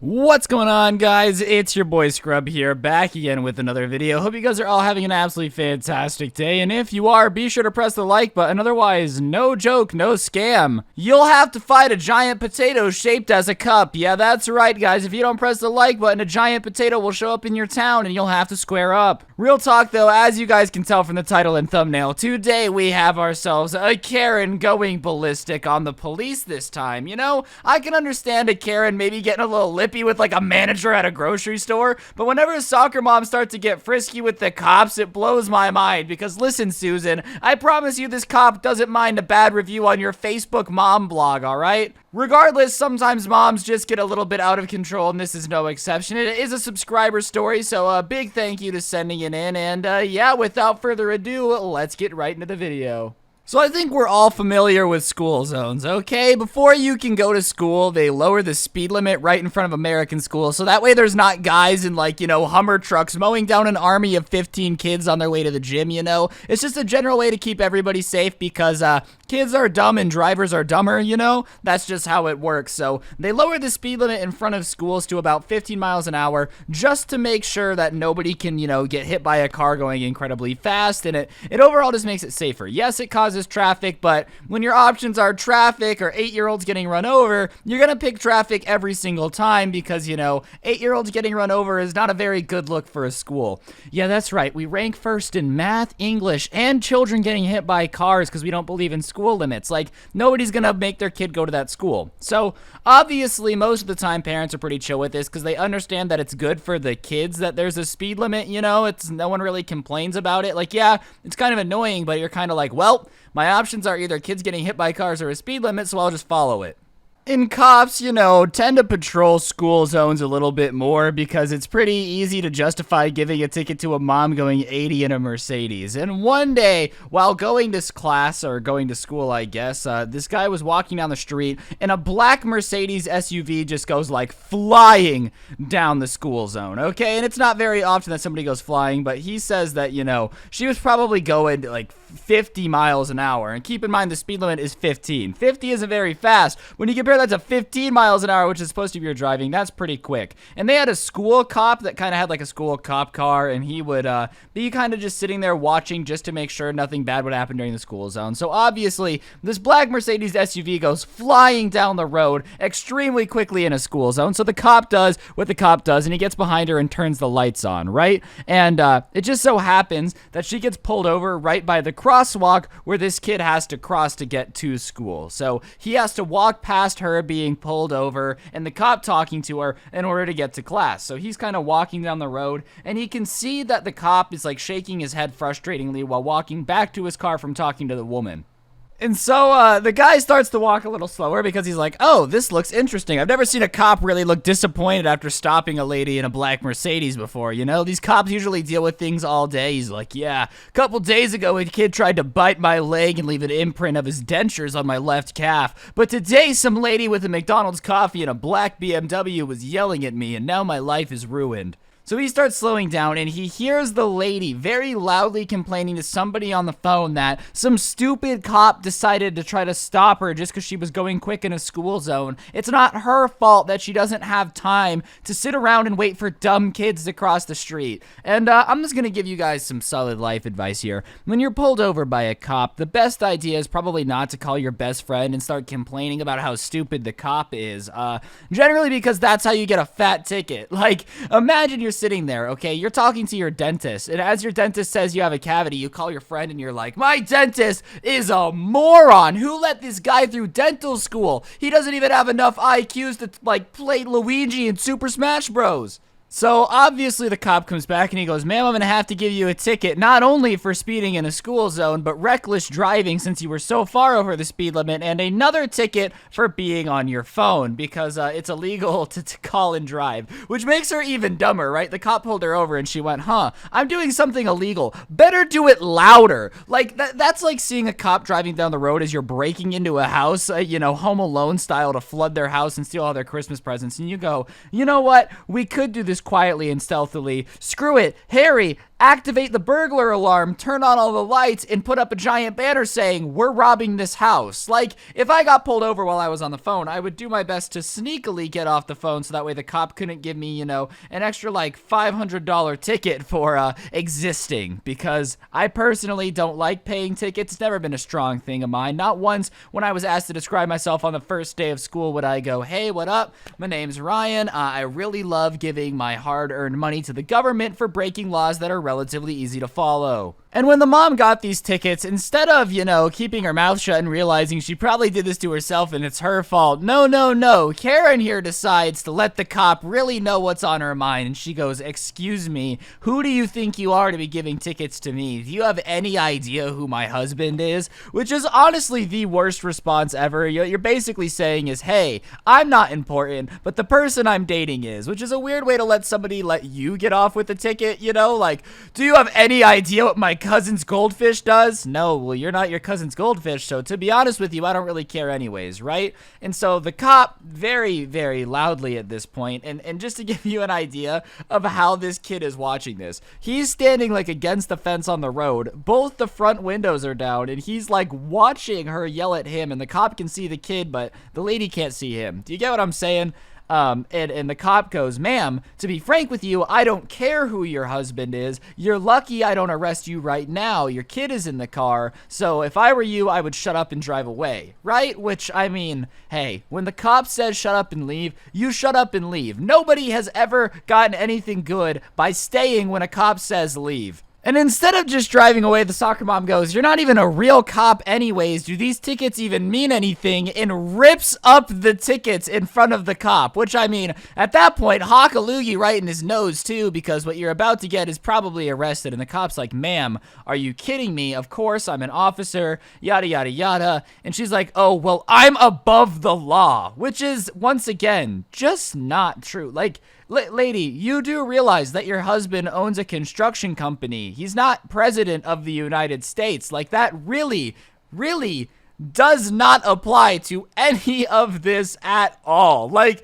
What's going on, guys? It's your boy Scrub here, back again with another video. Hope you guys are all having an absolutely fantastic day, and if you are, be sure to press the like button. Otherwise, no joke, no scam. You'll have to fight a giant potato shaped as a cup. Yeah, that's right, guys. If you don't press the like button, a giant potato will show up in your town, and you'll have to square up. Real talk, though, as you guys can tell from the title and thumbnail, today we have ourselves a Karen going ballistic on the police this time. You know, I can understand a Karen maybe getting a little lippy with like a manager at a grocery store, but whenever soccer moms start to get frisky with the cops, it blows my mind. Because listen, Susan, I promise you this cop doesn't mind a bad review on your Facebook mom blog, alright? Regardless, sometimes moms just get a little bit out of control, and this is no exception. It is a subscriber story, so a big thank you to sending it in, and yeah, without further ado, let's get right into the video. So I think we're all familiar with school zones, okay? Before you can go to school, they lower the speed limit right in front of American schools, so that way there's not guys in, like, you know, Hummer trucks mowing down an army of 15 kids on their way to the gym, you know? It's just a general way to keep everybody safe because, kids are dumb and drivers are dumber, you know? That's just how it works. So they lower the speed limit in front of schools to about 15 miles an hour just to make sure that nobody can, you know, get hit by a car going incredibly fast, and it overall just makes it safer. Yes, it causes traffic, but when your options are traffic or 8-year-olds getting run over, you're gonna pick traffic every single time because, you know, 8-year-olds getting run over is not a very good look for a school. Yeah, that's right. We rank first in math, English, and children getting hit by cars because we don't believe in school limits. Like, nobody's gonna make their kid go to that school. So, obviously, most of the time, parents are pretty chill with this because they understand that it's good for the kids that there's a speed limit, you know? No one really complains about it. Like, yeah, it's kind of annoying, but you're kind of like, well, my options are either kids getting hit by cars or a speed limit, so I'll just follow it. And cops, you know, tend to patrol school zones a little bit more because it's pretty easy to justify giving a ticket to a mom going 80 in a Mercedes. And one day, while going to class, or going to school, I guess, this guy was walking down the street, and a black Mercedes SUV just goes, like, flying down the school zone, okay? And it's not very often that somebody goes flying, but he says that, you know, she was probably going, like, 50 miles an hour. And keep in mind, the speed limit is 15. 50 isn't very fast. When you compare that to 15 miles an hour, which is supposed to be your driving, that's pretty quick. And they had a school cop that kind of had like a school cop car, and he would be kind of just sitting there watching just to make sure nothing bad would happen during the school zone. So obviously, this black Mercedes SUV goes flying down the road extremely quickly in a school zone. So the cop does what the cop does, and he gets behind her and turns the lights on, right? And it just so happens that she gets pulled over right by the crosswalk where this kid has to cross to get to school. So he has to walk past her being pulled over and the cop talking to her in order to get to class. So he's kind of walking down the road, and he can see that the cop is like shaking his head frustratingly while walking back to his car from talking to the woman. And so the guy starts to walk a little slower because he's like, oh, this looks interesting. I've never seen a cop really look disappointed after stopping a lady in a black Mercedes before, you know? These cops usually deal with things all day. He's like, yeah, a couple days ago, a kid tried to bite my leg and leave an imprint of his dentures on my left calf. But today, some lady with a McDonald's coffee and a black BMW was yelling at me, and now my life is ruined. So he starts slowing down, and he hears the lady very loudly complaining to somebody on the phone that some stupid cop decided to try to stop her just because she was going quick in a school zone. It's not her fault that she doesn't have time to sit around and wait for dumb kids to cross the street. And I'm just going to give you guys some solid life advice here. When you're pulled over by a cop, the best idea is probably not to call your best friend and start complaining about how stupid the cop is. Generally because that's how you get a fat ticket. Like, imagine you're sitting there, okay? You're talking to your dentist, and as your dentist says you have a cavity, you call your friend and you're like, my dentist is a moron. Who let this guy through dental school? He doesn't even have enough IQs to, like, play Luigi in Super Smash Bros. So obviously the cop comes back and he goes, ma'am, I'm going to have to give you a ticket, not only for speeding in a school zone, but reckless driving since you were so far over the speed limit, and another ticket for being on your phone because it's illegal to call and drive, which makes her even dumber, right? The cop pulled her over and she went, I'm doing something illegal. Better do it louder. Like, that's like seeing a cop driving down the road as you're breaking into a house, you know, Home Alone style, to flood their house and steal all their Christmas presents. And you go, you know what? We could do this quietly and stealthily. Screw it. Harry, activate the burglar alarm, turn on all the lights, and put up a giant banner saying, "We're robbing this house." Like, if I got pulled over while I was on the phone, I would do my best to sneakily get off the phone so that way the cop couldn't give me, an extra like $500 ticket for existing, because I personally don't like paying tickets. It's never been a strong thing of mine. Not once when I was asked to describe myself on the first day of school would I go, "Hey, what up? My name's Ryan. I really love giving my hard-earned money to the government for breaking laws that are relatively easy to follow." And when the mom got these tickets, instead of, keeping her mouth shut and realizing she probably did this to herself and it's her fault, no, Karen here decides to let the cop really know what's on her mind. And she goes, "Excuse me, who do you think you are to be giving tickets to me? Do you have any idea who my husband is?" Which is honestly the worst response ever. You're basically saying is, "Hey, I'm not important, but the person I'm dating is," which is a weird way to let somebody let you get off with the ticket, like, "Do you have any idea what my cousin's goldfish does?" No, well, you're not your cousin's goldfish, so to be honest with you, I don't really care anyways, right? And so the cop, very, very loudly at this point, and just to give you an idea of how this kid is watching this, he's standing like against the fence on the road, both the front windows are down, and he's like watching her yell at him, and the cop can see the kid, but the lady can't see him. Do you get what I'm saying? And the cop goes, "Ma'am, to be frank with you, I don't care who your husband is. You're lucky I don't arrest you right now. Your kid is in the car. So if I were you, I would shut up and drive away." Right? Which, I mean, hey, when the cop says shut up and leave, you shut up and leave. Nobody has ever gotten anything good by staying when a cop says leave. And instead of just driving away, the soccer mom goes, "You're not even a real cop anyways. Do these tickets even mean anything?" And rips up the tickets in front of the cop, which, I mean, at that point, hock a loogie right in his nose too, because what you're about to get is probably arrested. And the cop's like, "Ma'am, are you kidding me? Of course, I'm an officer, yada, yada, yada." And she's like, "Oh, well, I'm above the law," which is, once again, just not true. Like, lady, you do realize that your husband owns a construction company. He's not president of the United States. Like, that really, really does not apply to any of this at all. Like,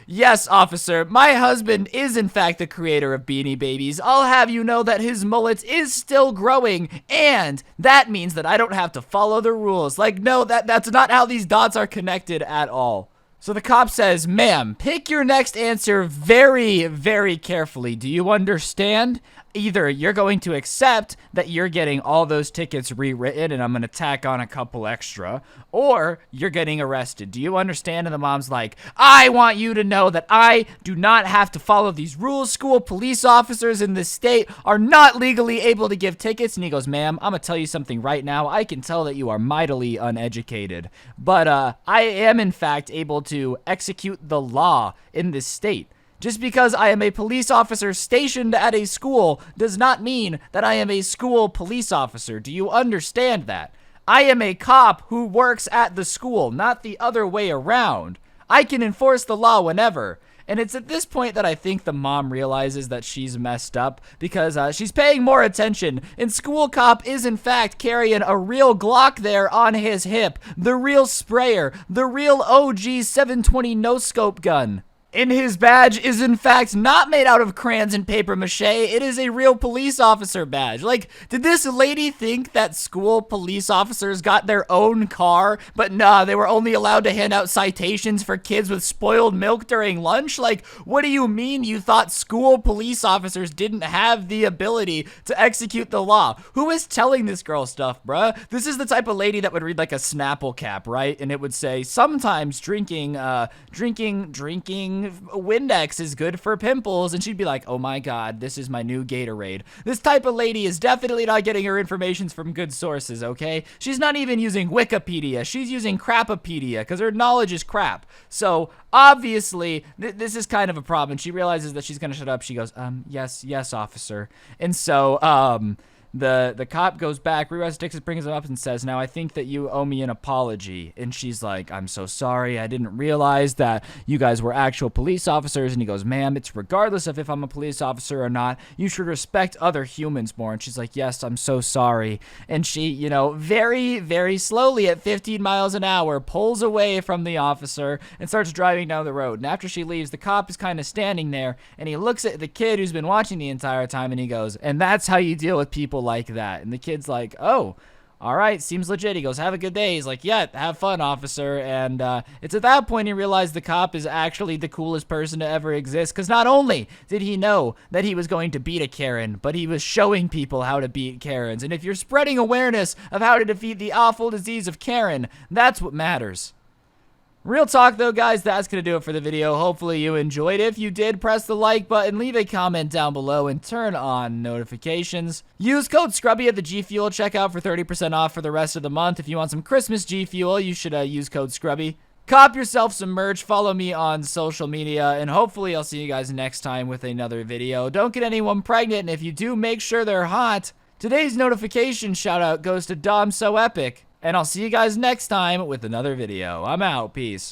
yes, officer, my husband is in fact the creator of Beanie Babies. I'll have you know that his mullet is still growing, and that means that I don't have to follow the rules. Like, no, that's not how these dots are connected at all. So the cop says, "Ma'am, pick your next answer very, very carefully. Do you understand? Either you're going to accept that you're getting all those tickets rewritten and I'm going to tack on a couple extra, or you're getting arrested. Do you understand?" And the mom's like, "I want you to know that I do not have to follow these rules. School police officers in this state are not legally able to give tickets." And he goes, "Ma'am, I'm going to tell you something right now. I can tell that you are mightily uneducated, but I am in fact able to execute the law in this state. Just because I am a police officer stationed at a school does not mean that I am a school police officer. Do you understand that? I am a cop who works at the school, not the other way around. I can enforce the law whenever." And it's at this point that I think the mom realizes that she's messed up, because she's paying more attention, and school cop is in fact carrying a real Glock there on his hip, the real sprayer, the real OG 720 no-scope gun. And his badge is in fact not made out of crayons and paper mache. It is a real police officer badge. Like, did this lady think that school police officers got their own car, but nah, they were only allowed to hand out citations for kids with spoiled milk during lunch? Like, what do you mean you thought school police officers didn't have the ability to execute the law? Who is telling this girl stuff, bruh? This is the type of lady that would read like a Snapple cap, right? And it would say, "Sometimes drinking Windex is good for pimples," and she'd be like, "Oh my god, this is my new Gatorade." This type of lady is definitely not getting her information from good sources, okay? She's not even using Wikipedia. She's using Crapopedia, because her knowledge is crap. So obviously, this is kind of a problem. She realizes that she's gonna shut up. She goes, yes, officer." And so, The cop goes back, rearrests Dixon, brings him up and says, now I think that you owe me an apology. And she's like, I'm so sorry. I didn't realize that you guys were actual police officers. And he goes, ma'am, it's regardless of if I'm a police officer or not. You should respect other humans more. And she's like, yes, I'm so sorry. And she, you know, very, very slowly at 15 miles an hour pulls away from the officer and starts driving down the road. And after she leaves, the cop is kind of standing there and he looks at the kid who's been watching the entire time and he goes, and that's how you deal with people like that. And the kid's like, oh, all right, seems legit. He goes, have a good day. He's like, yeah, have fun, officer. And it's at that point he realized the cop is actually the coolest person to ever exist, because not only did he know that he was going to beat a Karen, but he was showing people how to beat Karens. And if you're spreading awareness of how to defeat the awful disease of Karen, that's what matters. Real talk though, guys, that's going to do it for the video. Hopefully you enjoyed it. If you did, press the like button, leave a comment down below, and turn on notifications. Use code SCRUBBY at the G Fuel checkout for 30% off for the rest of the month. If you want some Christmas G Fuel, you should use code SCRUBBY. Cop yourself some merch, follow me on social media, and hopefully I'll see you guys next time with another video. Don't get anyone pregnant, and if you do, make sure they're hot. Today's notification shout out goes to Dom So Epic. And I'll see you guys next time with another video. I'm out. Peace.